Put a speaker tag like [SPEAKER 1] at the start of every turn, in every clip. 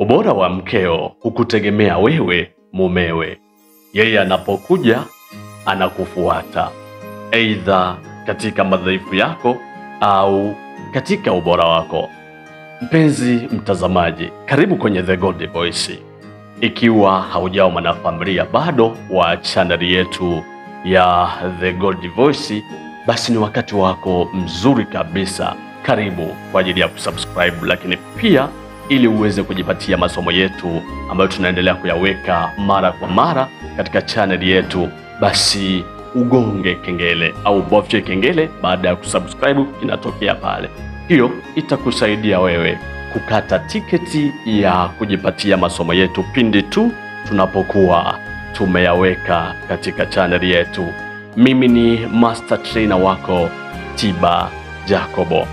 [SPEAKER 1] Ubora wa mkeo hukutegemea wewe mumewe. Yeye anapokuja anakufuata, aidha katika madhaifu yako au katika ubora wako. Mpenzi mtazamaji, karibu kwenye The Gold Voice. Ikiwa haujawa mwanafamilia bado wa channel yetu ya The Gold Voice, basi ni wakati wako mzuri kabisa. Karibu kwa ajili ya kusubscribe, lakini pia ili uweze kujipatia masomo yetu ambayo tunaendelea kuyaweka mara kwa mara katika channel yetu, basi ugonge kengele au bofye kengele baada ya kusubscribe, inatokea pale. Hiyo itakusaidia wewe kukata tiketi ya kujipatia masomo yetu pindi tu tunapokuwa tumeyaweka katika channel yetu. Mimi ni Master Trainer wako Tiba Jacobo.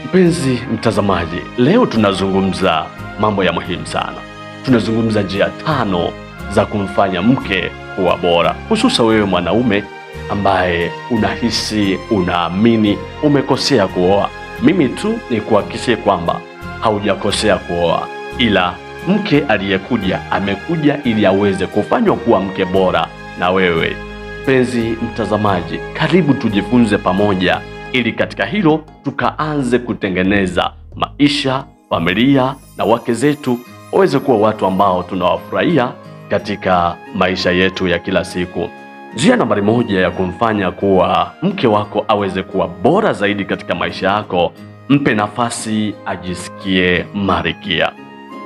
[SPEAKER 1] Mpenzi mtazamaji, leo tunazungumza mambo ya muhimu sana. Tunazungumza njia 5 za kumfanya mke kuwa bora, hususa wewe mwanaume ambaye unahisi, unaamini umekosea kuoa. Mimi tu ni kuhakikishia kwamba haujakosea kuoa, ila mke aliyekuja amekuja ili aweze kufanywa kuwa mke bora na wewe. Mpenzi mtazamaji, karibu tujifunze pamoja ili katika hilo tukaanze kutengeneza maisha, familia na wake zetu waweze kuwa watu ambao tunawafurahia katika maisha yetu ya kila siku. Njia nambari 1 ya kumfanya kuwa mke wako aweze kuwa bora zaidi katika maisha yako, mpe nafasi ajisikie marikia.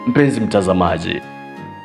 [SPEAKER 1] Mpenzi mtazamaji,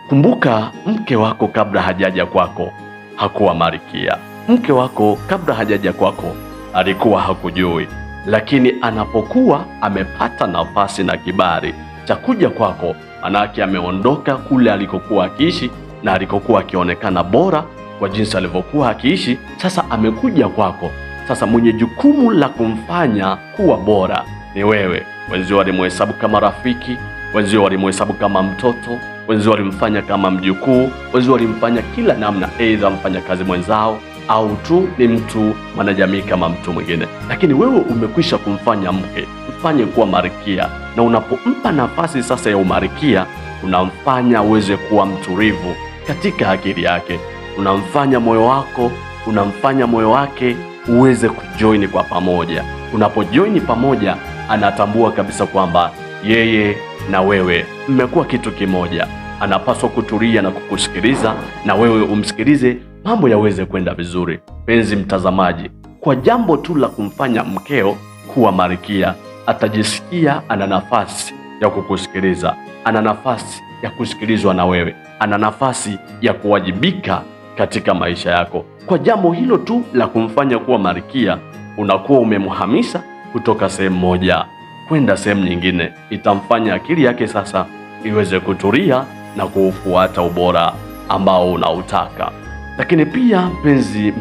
[SPEAKER 1] kumbuka mke wako kabla hajaja kwako hakuwa marikia. Mke wako kabla hajaja kwako alikuwa hakujui, lakini anapokuwa amepata nafasi na kibali cha kuja kwako, manake ameondoka kule alikokuwa akiishi na alikokuwa akionekana bora kwa jinsi alivyokuwa akiishi. Sasa amekuja kwako. Sasa mwenye jukumu la kumfanya kuwa bora ni wewe. Wenzio walimhesabu kama rafiki, wenzio walimhesabu kama mtoto, wenzio walimfanya kama mjukuu, wenzio walimfanya kila namna, aidha mfanya kazi mwenzao au tu ni mtu mwanajamii kama mtu mwingine. Lakini wewe umekwisha kumfanya mke, mfanye kuwa marikia, na unapompa nafasi sasa ya umarikia, unamfanya aweze kuwa mtulivu katika akili yake, unamfanya moyo wako, unamfanya moyo wake uweze kujoin kwa pamoja. Unapojoin pamoja, anatambua kabisa kwamba yeye na wewe mmekuwa kitu kimoja. Anapaswa kutulia na kukusikiliza, na wewe umsikilize, mambo yaweze kwenda vizuri. Penzi mtazamaji, kwa jambo tu la kumfanya mkeo kuwa marikia, atajisikia ana nafasi ya kukusikiliza, ana nafasi ya kusikilizwa na wewe, ana nafasi ya kuwajibika katika maisha yako. Kwa jambo hilo tu la kumfanya kuwa marikia, unakuwa umemhamisha kutoka sehemu moja kwenda sehemu nyingine. Itamfanya akili yake sasa iweze kutulia na kufuata ubora ambao unautaka. Lakini pia mpenzi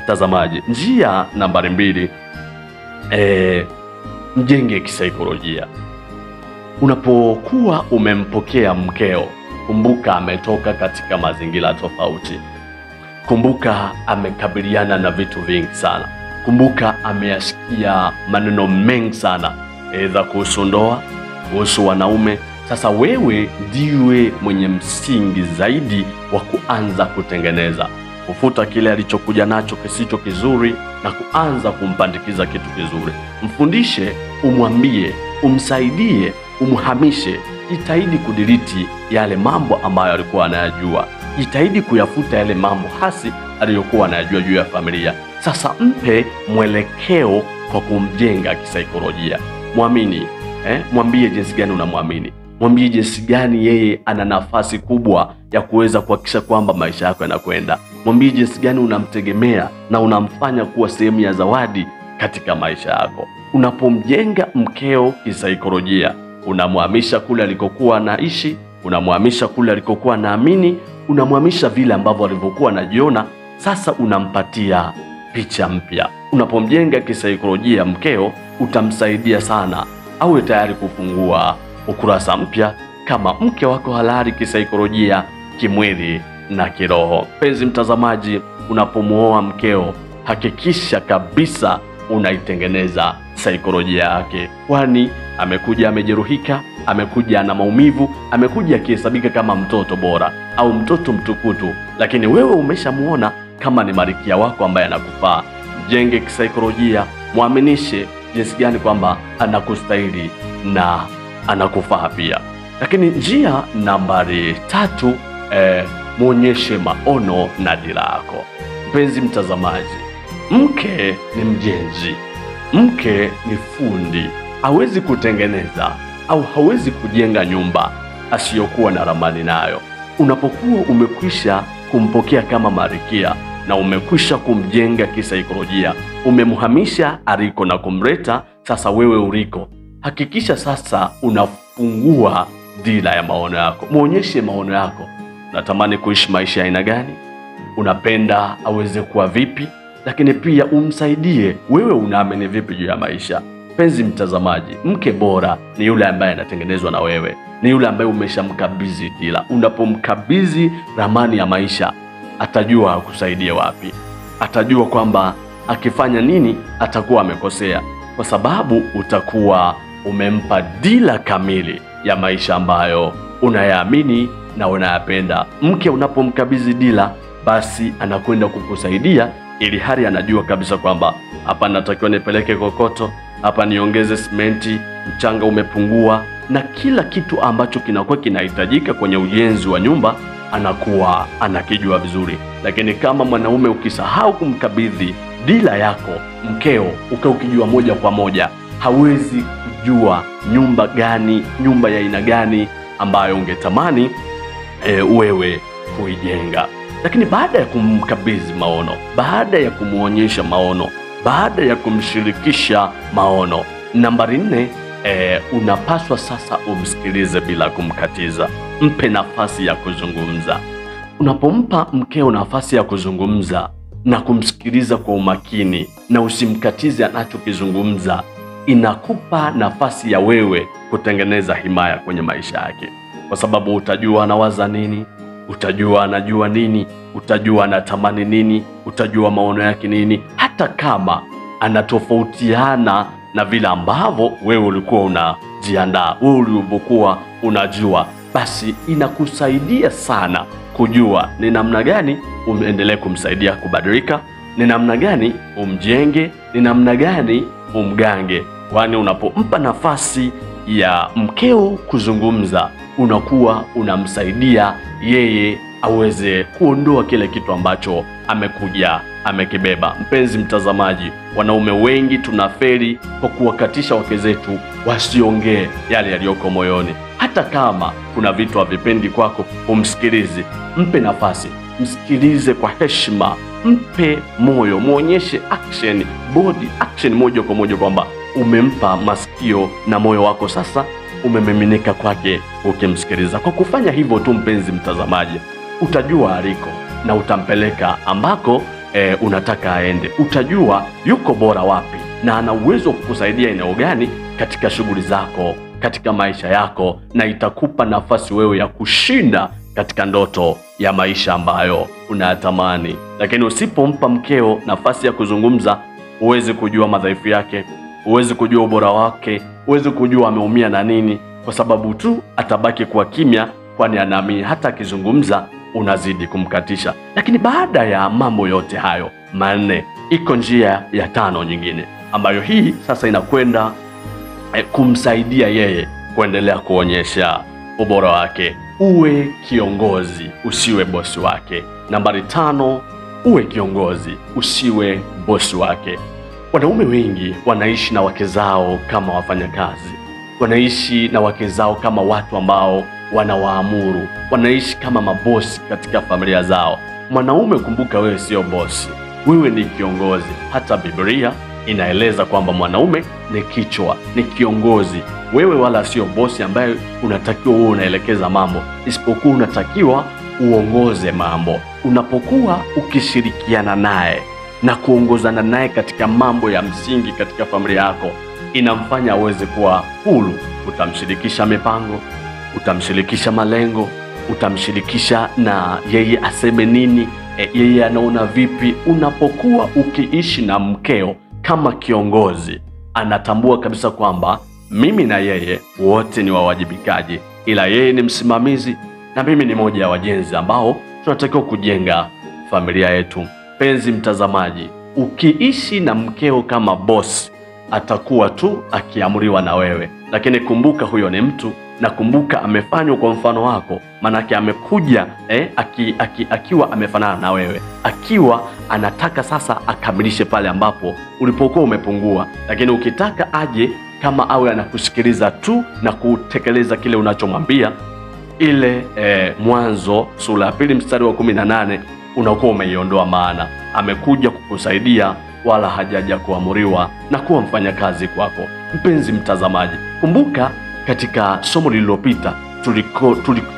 [SPEAKER 1] mtazamaji, njia nambari 2, mjenge kisaikolojia. Unapokuwa umempokea mkeo, kumbuka ametoka katika mazingira tofauti. Kumbuka amekabiliana na vitu vingi sana. Kumbuka ameyasikia maneno mengi sana, aidha kuhusu ndoa, kuhusu wanaume. Sasa wewe ndiwe mwenye msingi zaidi wa kuanza kutengeneza, kufuta kile alichokuja nacho kisicho kizuri na kuanza kumpandikiza kitu kizuri. Mfundishe, umwambie, umsaidie, umhamishe. Jitahidi kudiriti yale mambo ambayo alikuwa anayajua. Jitahidi kuyafuta yale mambo hasi aliyokuwa anayajua juu ya familia. Sasa mpe mwelekeo kwa kumjenga kisaikolojia. Mwamini, mwambie jinsi gani unamwamini. Mwambie jinsi gani yeye ana nafasi kubwa ya kuweza kuhakikisha kwamba maisha yako yanakwenda. Mwambie jinsi gani unamtegemea na unamfanya kuwa sehemu ya zawadi katika maisha yako. Unapomjenga mkeo kisaikolojia, unamhamisha kule alikokuwa anaishi, unamhamisha kule alikokuwa anaamini, unamhamisha vile ambavyo alivyokuwa anajiona. Sasa unampatia picha mpya. Unapomjenga kisaikolojia mkeo, utamsaidia sana awe tayari kufungua ukurasa mpya kama mke wako halali kisaikolojia, kimwili na kiroho. Penzi mtazamaji, unapomuoa mkeo, hakikisha kabisa unaitengeneza saikolojia yake, kwani amekuja amejeruhika, amekuja na maumivu, amekuja akihesabika kama mtoto bora au mtoto mtukutu, lakini wewe umeshamuona kama ni malkia wako ambaye anakufaa. Mjenge kisaikolojia, muaminishe jinsi gani kwamba anakustahili na anakufaa pia. Lakini njia nambari 3, muonyeshe maono na dira yako. Mpenzi mtazamaji, mke ni mjenzi, mke ni fundi. Hawezi kutengeneza au hawezi kujenga nyumba asiyokuwa na ramani nayo. Unapokuwa umekwisha kumpokea kama malkia na umekwisha kumjenga kisaikolojia, umemhamisha aliko na kumleta sasa wewe uliko, hakikisha sasa unafungua dira ya maono yako. Muonyeshe maono yako. Unatamani kuishi maisha ya aina gani? Unapenda aweze kuwa vipi? Lakini pia umsaidie wewe unaamini vipi juu ya maisha. Penzi mtazamaji, mke bora ni yule ambaye anatengenezwa na wewe, ni yule ambaye umeshamkabidhi dira. Unapomkabidhi ramani ya maisha, atajua kusaidia wapi, atajua kwamba akifanya nini atakuwa amekosea, kwa sababu utakuwa umempa dira kamili ya maisha ambayo unayaamini na unayapenda. Mke unapomkabidhi dira, basi anakwenda kukusaidia, ili hali anajua kabisa kwamba hapa natakiwa nipeleke kokoto, hapa niongeze simenti, mchanga umepungua, na kila kitu ambacho kinakuwa kinahitajika kwenye ujenzi wa nyumba anakuwa anakijua vizuri. Lakini kama mwanaume ukisahau kumkabidhi dira yako mkeo, ukijua moja kwa moja, hawezi kujua nyumba gani, nyumba ya aina gani ambayo ungetamani wewe kuijenga. Lakini baada ya kumkabidhi maono, baada ya kumuonyesha maono, baada ya kumshirikisha maono, nambari 4, unapaswa sasa umsikilize bila kumkatiza. Mpe nafasi ya kuzungumza. Unapompa mkeo nafasi ya kuzungumza na kumsikiliza kwa umakini na usimkatize anachokizungumza, inakupa nafasi ya wewe kutengeneza himaya kwenye maisha yake, kwa sababu utajua anawaza nini, utajua anajua nini, utajua anatamani nini, utajua maono yake nini. Hata kama anatofautiana na vile ambavyo wewe ulikuwa unajiandaa, wewe ulivyokuwa unajua, basi inakusaidia sana kujua ni namna gani umeendelee kumsaidia kubadilika, ni namna gani umjenge, ni namna gani umgange. Kwani unapompa nafasi ya mkeo kuzungumza, unakuwa unamsaidia yeye aweze kuondoa kile kitu ambacho amekuja amekibeba. Mpenzi mtazamaji, wanaume wengi tunafeli kwa kuwakatisha wake zetu wasiongee yale yaliyoko moyoni. Hata kama kuna vitu havipendi kwako, umsikilize, mpe nafasi, msikilize kwa heshima, mpe moyo, muonyeshe action, body action moja kwa moja kwamba umempa masikio na moyo wako sasa umemiminika kwake ukimsikiliza. Kwa kufanya hivyo tu, mpenzi mtazamaji, utajua aliko na utampeleka ambako unataka aende. Utajua yuko bora wapi na ana uwezo kukusaidia eneo gani katika shughuli zako, katika maisha yako, na itakupa nafasi wewe ya kushinda katika ndoto ya maisha ambayo unayatamani. Lakini usipompa mkeo nafasi ya kuzungumza, uweze kujua madhaifu yake, uweze kujua ubora wake, uweze kujua ameumia na nini, kwa sababu tu atabaki kwa kimya, kwani anaamini hata akizungumza unazidi kumkatisha. Lakini baada ya mambo yote hayo manne, iko njia ya 5 nyingine, ambayo hii sasa inakwenda kumsaidia yeye kuendelea kuonyesha ubora wake. Uwe kiongozi, usiwe bosi wake. Nambari 5, uwe kiongozi, usiwe bosi wake. Wanaume wengi wanaishi na wake zao kama wafanyakazi, wanaishi na wake zao kama watu ambao wanawaamuru, wanaishi kama mabosi katika familia zao. Mwanaume, kumbuka, wewe sio bosi, wewe ni kiongozi. Hata Biblia inaeleza kwamba mwanaume ni kichwa, ni kiongozi. Wewe wala sio bosi ambaye unatakiwa wewe unaelekeza mambo, isipokuwa unatakiwa uongoze mambo. Unapokuwa ukishirikiana naye na kuongozana naye katika mambo ya msingi katika familia yako, inamfanya aweze kuwa huru. Utamshirikisha mipango, utamshirikisha malengo, utamshirikisha na yeye aseme nini, yeye anaona vipi. Unapokuwa ukiishi na mkeo kama kiongozi, anatambua kabisa kwamba mimi na yeye wote ni wawajibikaji, ila yeye ni msimamizi na mimi ni moja ya wajenzi ambao tunatakiwa kujenga familia yetu. Penzi mtazamaji, ukiishi na mkeo kama boss, atakuwa tu akiamriwa na wewe, lakini kumbuka huyo ni mtu, na kumbuka amefanywa kwa mfano wako. Manake amekuja akiwa amefanana na wewe, akiwa anataka sasa akamilishe pale ambapo ulipokuwa umepungua. Lakini ukitaka aje kama awe anakusikiliza tu na kutekeleza kile unachomwambia, ile Mwanzo sura ya 2 mstari wa 18 unakuwa umeiondoa maana. Amekuja kukusaidia wala hajaja kuamuriwa na kuwa mfanyakazi kwako. Mpenzi mtazamaji, kumbuka katika somo lililopita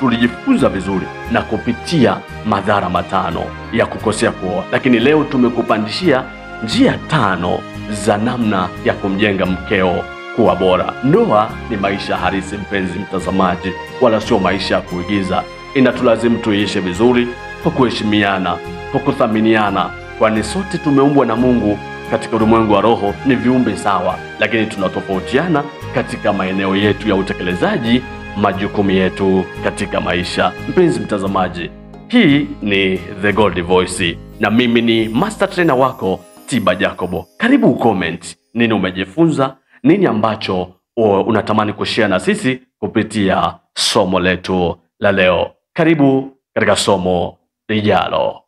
[SPEAKER 1] tulijifunza vizuri na kupitia madhara 5 ya kukosea kuoa, lakini leo tumekupandishia njia 5 za namna ya kumjenga mkeo kuwa bora. Ndoa ni maisha halisi mpenzi mtazamaji, wala sio maisha ya kuigiza. Inatulazimu tuishi vizuri kwa kuheshimiana, kwa kuthaminiana, kwani sote tumeumbwa na Mungu katika ulimwengu wa roho, ni viumbe sawa, lakini tunatofautiana katika maeneo yetu ya utekelezaji majukumu yetu katika maisha. Mpenzi mtazamaji, hii ni The Gold Voice na mimi ni Master Trainer wako Tiba Jacobo. Karibu comment nini umejifunza, nini ambacho unatamani kushare na sisi kupitia somo letu la leo. Karibu katika somo lijalo.